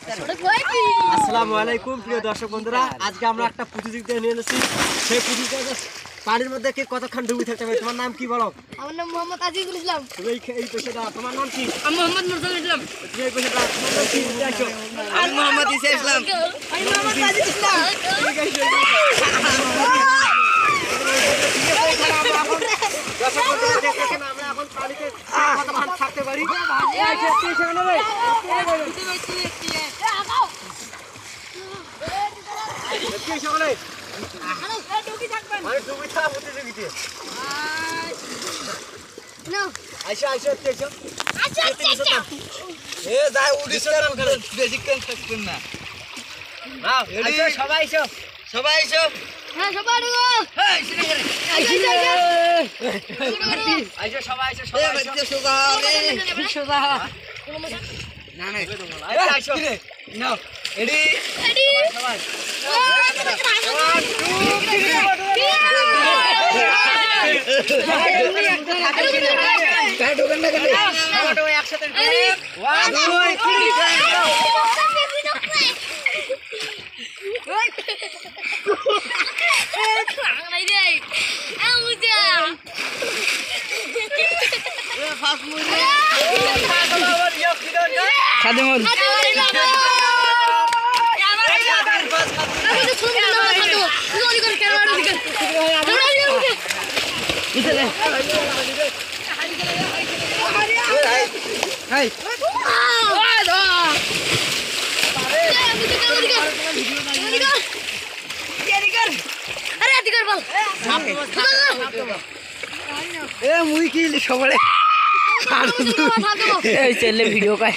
আসসালামু আলাইকুম প্রিয় দর্শক বন্ধুরা, আজকে আমরা একটা প্রতিযোগিতা নিয়ে এসেছি। সেই প্রতিযোগিতা পানির মধ্যে কে কতক্ষণ ডুবে থাকতে পারে। তোমার নাম কি বলো? আমার নাম মোহাম্মদ আজিজুল ইসলাম। তুমি এই পেশাটা, তোমার নাম কি? আমি মোহাম্মদ মুরসাল ইসলাম। তুমি এই পেশাটা, তোমার নাম কি? আসো। আমি মোহাম্মদ ইসা ইসলাম। আমি মোহাম্মদ আজিজুল ইসলাম। ঠিক আছে। দর্শক বন্ধুরা দেখেন আমরা এখন পানিতে কতক্ষণ থাকতে পারি। এই যে পেছনে রে। কি সকলে? মানে ডুবে থাকা প্রতিযোগিতা। নাও আইসা তেছো। আচ্ছা এ যাই উড়িস না, বেশিক্ষণ থাকবেন না। নাও আইসো, সবাই আইসো। সবাই এসো। হ্যাঁ সবাই ঢুকো। হ্যাঁ, এসে গেলে। আইসো সবাই আইসো, এ সবাই আইসো। বাচ্চা সোজা রে। সোজা। না না। আইসো আইসো। নাও, এডি। রেডি সবাই। কাই ঢোকেন না কেন? আমারও একসাথে। 1 2 3 খাদিমুল। ইতলে। হাই। এ মুই কি সবারে এই ছেলে ভিডিও কায়